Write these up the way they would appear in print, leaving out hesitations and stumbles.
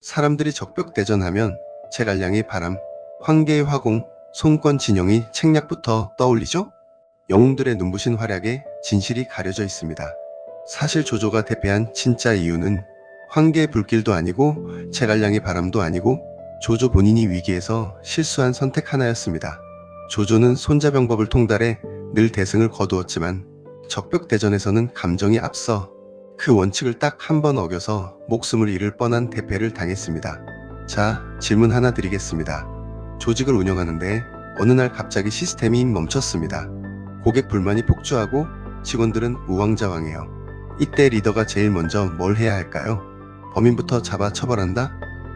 사람들이 적벽대전하면 제갈량의 바람, 황계의 화공, 손권 진영이 책략부터 떠올리죠? 영웅들의 눈부신 활약에 진실이 가려져 있습니다. 사실 조조가 대패한 진짜 이유는 황계의 불길도 아니고 제갈량의 바람도 아니고 조조 본인이 위기에서 실수한 선택 하나였습니다. 조조는 손자병법을 통달해 늘 대승을 거두었지만 적벽대전에서는 감정이 앞서 그 원칙을 딱 한 번 어겨서 목숨을 잃을 뻔한 대패를 당했습니다. 자, 질문 하나 드리겠습니다. 조직을 운영하는데 어느 날 갑자기 시스템이 멈췄습니다. 고객 불만이 폭주하고 직원들은 우왕좌왕해요. 이때 리더가 제일 먼저 뭘 해야 할까요? 범인부터 잡아 처벌한다?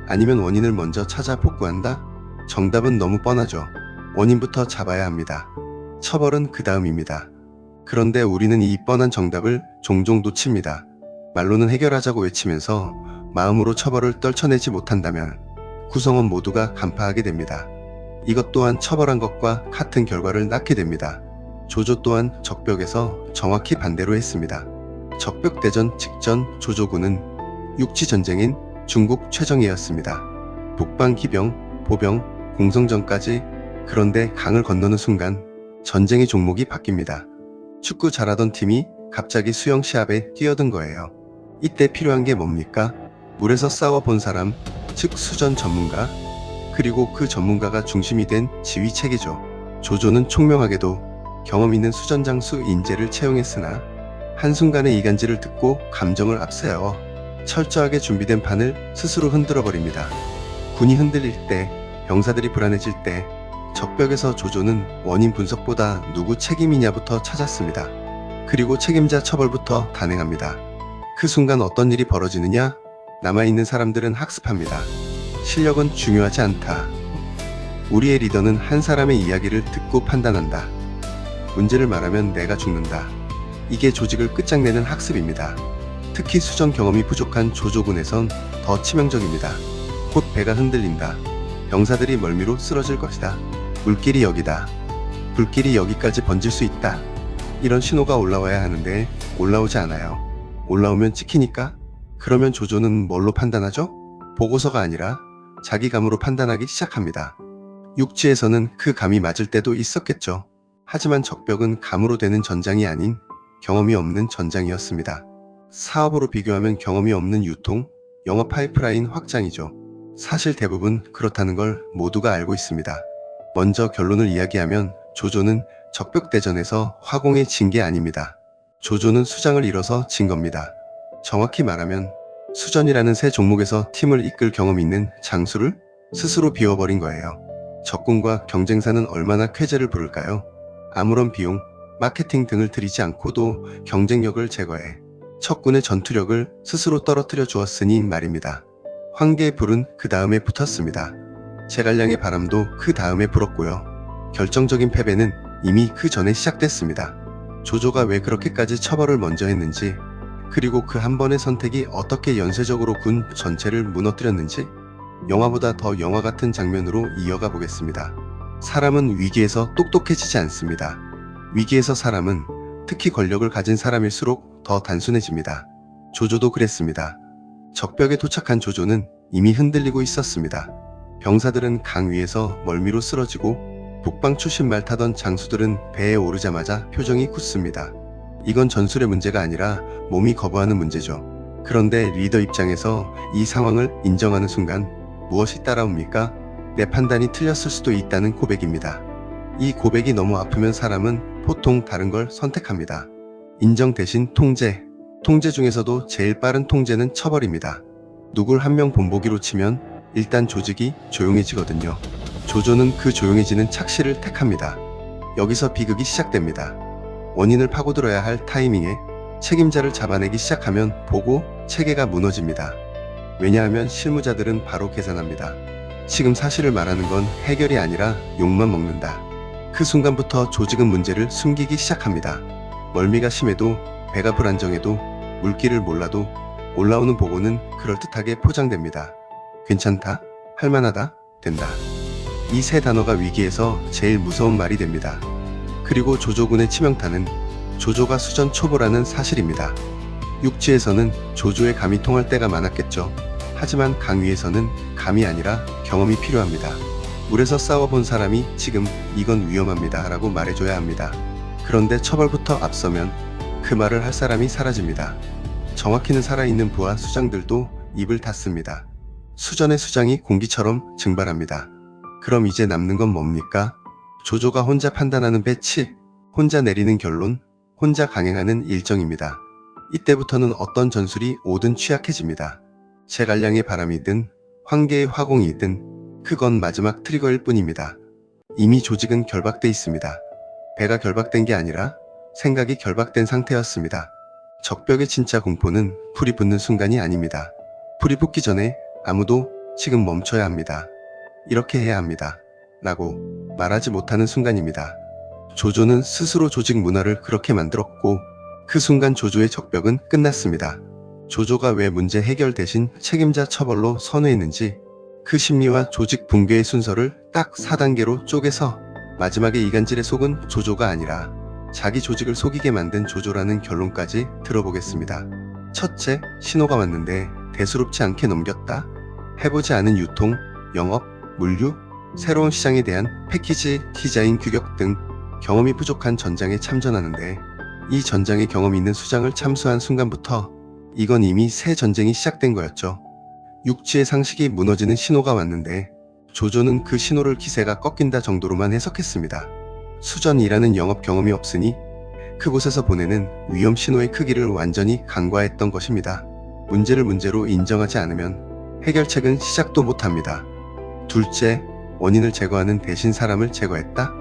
아니면 원인을 먼저 찾아 복구한다? 정답은 너무 뻔하죠. 원인부터 잡아야 합니다. 처벌은 그 다음입니다. 그런데 우리는 이 뻔한 정답을 종종 놓칩니다. 말로는 해결하자고 외치면서 마음으로 처벌을 떨쳐내지 못한다면 구성원 모두가 간파하게 됩니다. 이것 또한 처벌한 것과 같은 결과를 낳게 됩니다. 조조 또한 적벽에서 정확히 반대로 했습니다. 적벽대전 직전 조조군은 육지전쟁인 중국 최정예였습니다. 북방 기병, 보병, 공성전까지. 그런데 강을 건너는 순간 전쟁의 종목이 바뀝니다. 축구 잘하던 팀이 갑자기 수영 시합에 뛰어든 거예요. 이때 필요한 게 뭡니까? 물에서 싸워본 사람, 즉 수전 전문가, 그리고 그 전문가가 중심이 된 지휘 체계죠. 조조는 총명하게도 경험 있는 수전장수 인재를 채용했으나 한순간에 이간질을 듣고 감정을 앞세워 철저하게 준비된 판을 스스로 흔들어버립니다. 군이 흔들릴 때, 병사들이 불안해질 때 적벽에서 조조는 원인 분석보다 누구 책임이냐부터 찾았습니다. 그리고 책임자 처벌부터 단행합니다. 그 순간 어떤 일이 벌어지느냐? 남아있는 사람들은 학습합니다. 실력은 중요하지 않다. 우리의 리더는 한 사람의 이야기를 듣고 판단한다. 문제를 말하면 내가 죽는다. 이게 조직을 끝장내는 학습입니다. 특히 수전 경험이 부족한 조조군에선 더 치명적입니다. 곧 배가 흔들린다. 병사들이 멀미로 쓰러질 것이다. 물길이 여기다. 불길이 여기까지 번질 수 있다. 이런 신호가 올라와야 하는데 올라오지 않아요. 올라오면 찍히니까? 그러면 조조는 뭘로 판단하죠? 보고서가 아니라 자기 감으로 판단하기 시작합니다. 육지에서는 그 감이 맞을 때도 있었겠죠. 하지만 적벽은 감으로 되는 전장이 아닌 경험이 없는 전장이었습니다. 사업으로 비교하면 경험이 없는 유통, 영업 파이프라인 확장이죠. 사실 대부분 그렇다는 걸 모두가 알고 있습니다. 먼저 결론을 이야기하면 조조는 적벽대전에서 화공에 진 게 아닙니다. 조조는 수장을 잃어서 진 겁니다. 정확히 말하면 수전이라는 새 종목에서 팀을 이끌 경험 있는 장수를 스스로 비워버린 거예요. 적군과 경쟁사는 얼마나 쾌재를 부를까요? 아무런 비용, 마케팅 등을 들이지 않고도 경쟁력을 제거해 적군의 전투력을 스스로 떨어뜨려 주었으니 말입니다. 황계의 불은 그 다음에 붙었습니다. 제갈량의 바람도 그 다음에 불었고요. 결정적인 패배는 이미 그 전에 시작됐습니다. 조조가 왜 그렇게까지 처벌을 먼저 했는지, 그리고 그 한 번의 선택이 어떻게 연쇄적으로 군 전체를 무너뜨렸는지 영화보다 더 영화 같은 장면으로 이어가 보겠습니다. 사람은 위기에서 똑똑해지지 않습니다. 위기에서 사람은, 특히 권력을 가진 사람일수록 더 단순해집니다. 조조도 그랬습니다. 적벽에 도착한 조조는 이미 흔들리고 있었습니다. 병사들은 강 위에서 멀미로 쓰러지고 북방 출신 말 타던 장수들은 배에 오르자마자 표정이 굳습니다. 이건 전술의 문제가 아니라 몸이 거부하는 문제죠. 그런데 리더 입장에서 이 상황을 인정하는 순간 무엇이 따라옵니까? 내 판단이 틀렸을 수도 있다는 고백입니다. 이 고백이 너무 아프면 사람은 보통 다른 걸 선택합니다. 인정 대신 통제. 통제 중에서도 제일 빠른 통제는 처벌입니다. 누굴 한 명 본보기로 치면 일단 조직이 조용해지거든요. 조조는 그 조용해지는 착시를 택합니다. 여기서 비극이 시작됩니다. 원인을 파고들어야 할 타이밍에 책임자를 잡아내기 시작하면 보고 체계가 무너집니다. 왜냐하면 실무자들은 바로 계산합니다. 지금 사실을 말하는 건 해결이 아니라 욕만 먹는다. 그 순간부터 조직은 문제를 숨기기 시작합니다. 멀미가 심해도, 배가 불안정해도, 물길을 몰라도 올라오는 보고는 그럴듯하게 포장됩니다. 괜찮다, 할만하다, 된다. 이 세 단어가 위기에서 제일 무서운 말이 됩니다. 그리고 조조군의 치명타는 조조가 수전 초보라는 사실입니다. 육지에서는 조조의 감이 통할 때가 많았겠죠. 하지만 강 위에서는 감이 아니라 경험이 필요합니다. 물에서 싸워본 사람이 지금 이건 위험합니다 라고 말해줘야 합니다. 그런데 처벌부터 앞서면 그 말을 할 사람이 사라집니다. 정확히는 살아있는 부하 수장들도 입을 닫습니다. 수전의 수장이 공기처럼 증발합니다. 그럼 이제 남는 건 뭡니까? 조조가 혼자 판단하는 배치, 혼자 내리는 결론, 혼자 강행하는 일정입니다. 이때부터는 어떤 전술이 오든 취약해집니다. 제갈량의 바람이든 황계의 화공이든 그건 마지막 트리거일 뿐입니다. 이미 조직은 결박돼 있습니다. 배가 결박된 게 아니라 생각이 결박된 상태였습니다. 적벽의 진짜 공포는 불이 붙는 순간이 아닙니다. 불이 붙기 전에 아무도 지금 멈춰야 합니다. 이렇게 해야 합니다. 라고 말하지 못하는 순간입니다. 조조는 스스로 조직 문화를 그렇게 만들었고 그 순간 조조의 적벽은 끝났습니다. 조조가 왜 문제 해결 대신 책임자 처벌로 선회했는지 그 심리와 조직 붕괴의 순서를 딱 4단계로 쪼개서 마지막에 이간질에 속은 조조가 아니라 자기 조직을 속이게 만든 조조라는 결론까지 들어보겠습니다. 첫째, 신호가 왔는데 대수롭지 않게 넘겼다. 해보지 않은 유통, 영업, 물류, 새로운 시장에 대한 패키지, 디자인, 규격 등 경험이 부족한 전장에 참전하는데 이 전장에 경험이 있는 수장을 참수한 순간부터 이건 이미 새 전쟁이 시작된 거였죠. 육지의 상식이 무너지는 신호가 왔는데 조조는 그 신호를 기세가 꺾인다 정도로만 해석했습니다. 수전이라는 영업 경험이 없으니 그곳에서 보내는 위험 신호의 크기를 완전히 간과했던 것입니다. 문제를 문제로 인정하지 않으면 해결책은 시작도 못합니다. 둘째, 원인을 제거하는 대신 사람을 제거했다.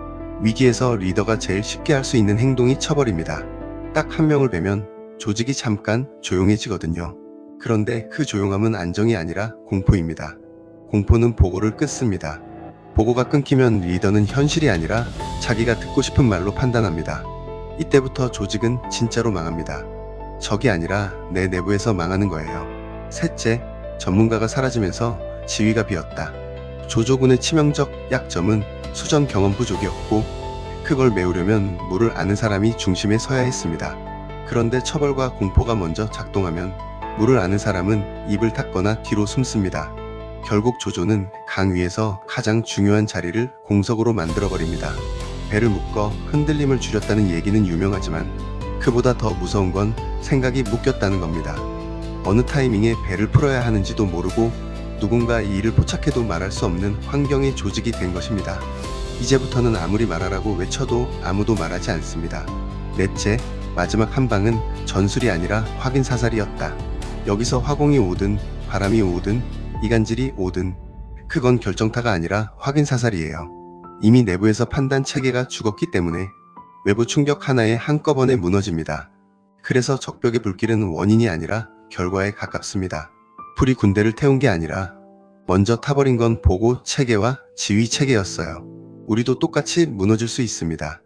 위기에서 리더가 제일 쉽게 할 수 있는 행동이 처벌입니다. 딱 한 명을 베면 조직이 잠깐 조용해지거든요. 그런데 그 조용함은 안정이 아니라 공포입니다. 공포는 보고를 끊습니다. 보고가 끊기면 리더는 현실이 아니라 자기가 듣고 싶은 말로 판단합니다. 이때부터 조직은 진짜로 망합니다. 적이 아니라 내 내부에서 망하는 거예요. 셋째, 전문가가 사라지면서 지위가 비었다. 조조군의 치명적 약점은 수전 경험 부족이었고 그걸 메우려면 물을 아는 사람이 중심에 서야 했습니다. 그런데 처벌과 공포가 먼저 작동하면 물을 아는 사람은 입을 닫거나 뒤로 숨습니다. 결국 조조는 강 위에서 가장 중요한 자리를 공석으로 만들어버립니다. 배를 묶어 흔들림을 줄였다는 얘기는 유명하지만 그보다 더 무서운 건 생각이 묶였다는 겁니다. 어느 타이밍에 배를 풀어야 하는지도 모르고 누군가 이 일을 포착해도 말할 수 없는 환경의 조직이 된 것입니다. 이제부터는 아무리 말하라고 외쳐도 아무도 말하지 않습니다. 넷째, 마지막 한 방은 전술이 아니라 확인 사살이었다. 여기서 화공이 오든 바람이 오든 이간질이 오든 그건 결정타가 아니라 확인 사살이에요. 이미 내부에서 판단 체계가 죽었기 때문에 외부 충격 하나에 한꺼번에 무너집니다. 그래서 적벽의 불길은 원인이 아니라 결과에 가깝습니다. 불이 군대를 태운 게 아니라 먼저 타버린 건 보고 체계와 지휘 체계였어요. 우리도 똑같이 무너질 수 있습니다.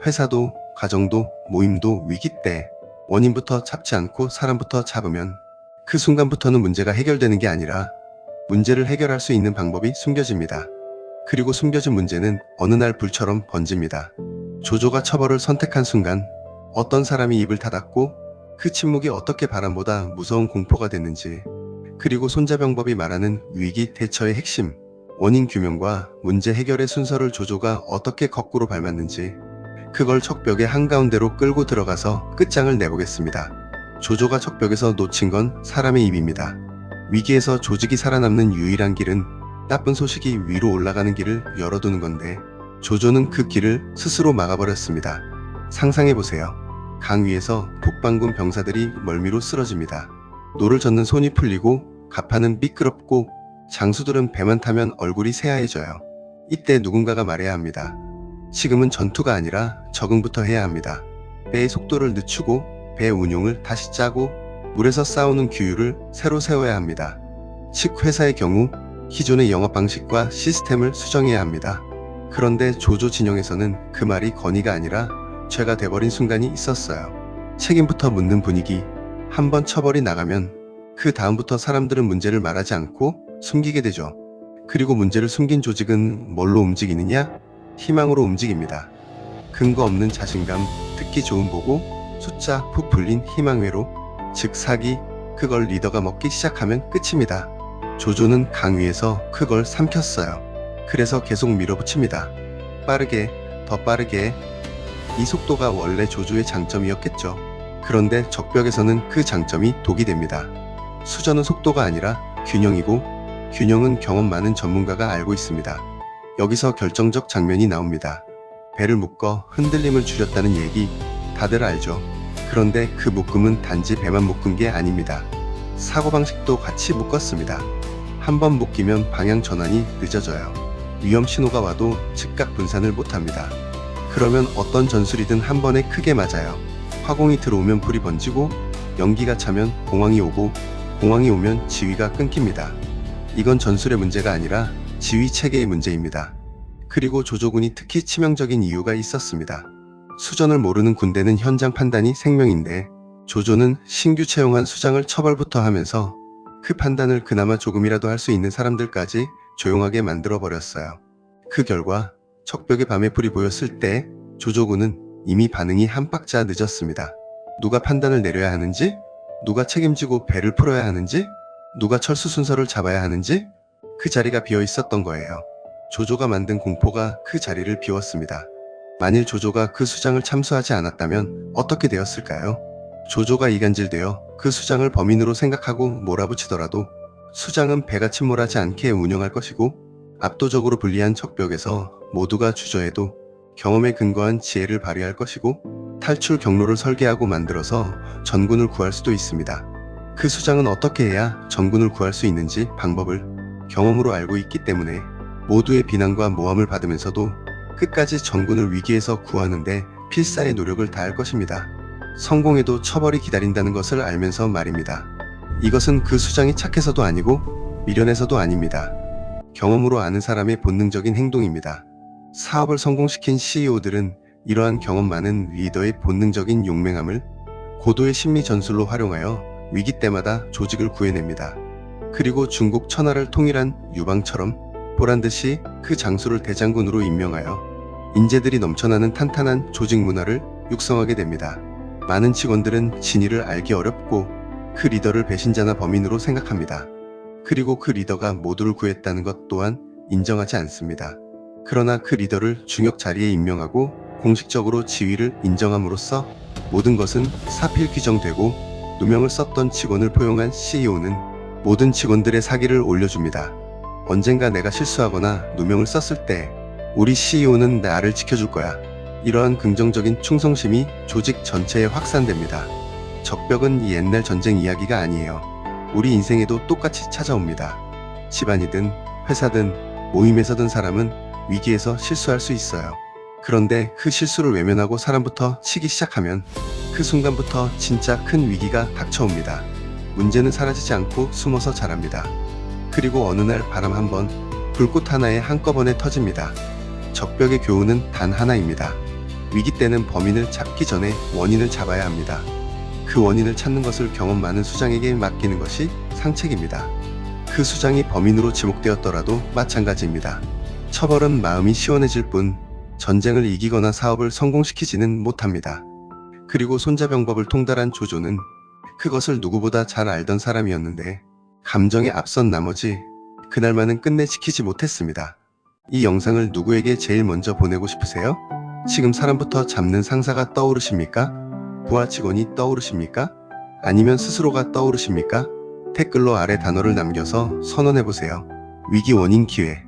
회사도, 가정도, 모임도 위기 때 원인부터 잡지 않고 사람부터 잡으면 그 순간부터는 문제가 해결되는 게 아니라 문제를 해결할 수 있는 방법이 숨겨집니다. 그리고 숨겨진 문제는 어느 날 불처럼 번집니다. 조조가 처벌을 선택한 순간 어떤 사람이 입을 닫았고 그 침묵이 어떻게 바람보다 무서운 공포가 됐는지, 그리고 손자병법이 말하는 위기 대처의 핵심, 원인 규명과 문제 해결의 순서를 조조가 어떻게 거꾸로 밟았는지 그걸 척벽의 한가운데로 끌고 들어가서 끝장을 내보겠습니다. 조조가 척벽에서 놓친 건 사람의 입입니다. 위기에서 조직이 살아남는 유일한 길은 나쁜 소식이 위로 올라가는 길을 열어두는 건데 조조는 그 길을 스스로 막아버렸습니다. 상상해보세요. 강 위에서 북방군 병사들이 멀미로 쓰러집니다. 노를 젓는 손이 풀리고 가판은 미끄럽고 장수들은 배만 타면 얼굴이 새하얘져요. 이때 누군가가 말해야 합니다. 지금은 전투가 아니라 적응부터 해야 합니다. 배의 속도를 늦추고 배 운용을 다시 짜고 물에서 싸우는 규율을 새로 세워야 합니다. 즉 회사의 경우 기존의 영업 방식과 시스템을 수정해야 합니다. 그런데 조조 진영에서는 그 말이 건의가 아니라 죄가 돼버린 순간이 있었어요. 책임부터 묻는 분위기. 한번 처벌이 나가면 그 다음부터 사람들은 문제를 말하지 않고 숨기게 되죠. 그리고 문제를 숨긴 조직은 뭘로 움직이느냐? 희망으로 움직입니다. 근거 없는 자신감, 듣기 좋은 보고, 숫자, 푹 불린 희망회로, 즉 사기, 그걸 리더가 먹기 시작하면 끝입니다. 조조는 강 위에서 그걸 삼켰어요. 그래서 계속 밀어붙입니다. 빠르게, 더 빠르게. 이 속도가 원래 조조의 장점이었겠죠. 그런데 적벽에서는 그 장점이 독이 됩니다. 수전은 속도가 아니라 균형이고, 균형은 경험 많은 전문가가 알고 있습니다. 여기서 결정적 장면이 나옵니다. 배를 묶어 흔들림을 줄였다는 얘기 다들 알죠. 그런데 그 묶음은 단지 배만 묶은 게 아닙니다. 사고방식도 같이 묶었습니다. 한번 묶이면 방향 전환이 늦어져요. 위험 신호가 와도 즉각 분산을 못합니다. 그러면 어떤 전술이든 한 번에 크게 맞아요. 화공이 들어오면 불이 번지고, 연기가 차면 공황이 오고, 공황이 오면 지휘가 끊깁니다. 이건 전술의 문제가 아니라 지휘 체계의 문제입니다. 그리고 조조군이 특히 치명적인 이유가 있었습니다. 수전을 모르는 군대는 현장 판단이 생명인데, 조조는 신규 채용한 수장을 처벌부터 하면서 그 판단을 그나마 조금이라도 할 수 있는 사람들까지 조용하게 만들어버렸어요. 그 결과 적벽의 밤에 불이 보였을 때 조조군은 이미 반응이 한 박자 늦었습니다. 누가 판단을 내려야 하는지, 누가 책임지고 배를 풀어야 하는지, 누가 철수 순서를 잡아야 하는지, 그 자리가 비어 있었던 거예요. 조조가 만든 공포가 그 자리를 비웠습니다. 만일 조조가 그 수장을 참수하지 않았다면 어떻게 되었을까요? 조조가 이간질되어 그 수장을 범인으로 생각하고 몰아붙이더라도 수장은 배가 침몰하지 않게 운영할 것이고, 압도적으로 불리한 적벽에서 모두가 주저해도 경험에 근거한 지혜를 발휘할 것이고, 탈출 경로를 설계하고 만들어서 전군을 구할 수도 있습니다. 그 수장은 어떻게 해야 전군을 구할 수 있는지 방법을 경험으로 알고 있기 때문에 모두의 비난과 모함을 받으면서도 끝까지 전군을 위기에서 구하는데 필사의 노력을 다할 것입니다. 성공해도 처벌이 기다린다는 것을 알면서 말입니다. 이것은 그 수장이 착해서도 아니고 미련해서도 아닙니다. 경험으로 아는 사람의 본능적인 행동입니다. 사업을 성공시킨 CEO들은 이러한 경험 많은 리더의 본능적인 용맹함을 고도의 심리 전술로 활용하여 위기 때마다 조직을 구해냅니다. 그리고 중국 천하를 통일한 유방처럼 보란듯이 그 장수를 대장군으로 임명하여 인재들이 넘쳐나는 탄탄한 조직 문화를 육성하게 됩니다. 많은 직원들은 진위를 알기 어렵고 그 리더를 배신자나 범인으로 생각합니다. 그리고 그 리더가 모두를 구했다는 것 또한 인정하지 않습니다. 그러나 그 리더를 중역 자리에 임명하고 공식적으로 지위를 인정함으로써 모든 것은 사필 규정되고, 누명을 썼던 직원을 포용한 CEO는 모든 직원들의 사기를 올려줍니다. 언젠가 내가 실수하거나 누명을 썼을 때 우리 CEO는 나를 지켜줄 거야. 이러한 긍정적인 충성심이 조직 전체에 확산됩니다. 적벽은 옛날 전쟁 이야기가 아니에요. 우리 인생에도 똑같이 찾아옵니다. 집안이든 회사든 모임에서든 사람은 위기에서 실수할 수 있어요. 그런데 그 실수를 외면하고 사람부터 치기 시작하면 그 순간부터 진짜 큰 위기가 닥쳐옵니다. 문제는 사라지지 않고 숨어서 자랍니다. 그리고 어느 날 바람 한 번, 불꽃 하나에 한꺼번에 터집니다. 적벽의 교훈은 단 하나입니다. 위기 때는 범인을 잡기 전에 원인을 잡아야 합니다. 그 원인을 찾는 것을 경험 많은 수장에게 맡기는 것이 상책입니다. 그 수장이 범인으로 지목되었더라도 마찬가지입니다. 처벌은 마음이 시원해질 뿐 전쟁을 이기거나 사업을 성공시키지는 못합니다. 그리고 손자병법을 통달한 조조는 그것을 누구보다 잘 알던 사람이었는데 감정에 앞선 나머지 그날만은 끝내 지키지 못했습니다. 이 영상을 누구에게 제일 먼저 보내고 싶으세요? 지금 사람부터 잡는 상사가 떠오르십니까? 부하 직원이 떠오르십니까? 아니면 스스로가 떠오르십니까? 댓글로 아래 단어를 남겨서 선언해보세요. 위기 원인 기회.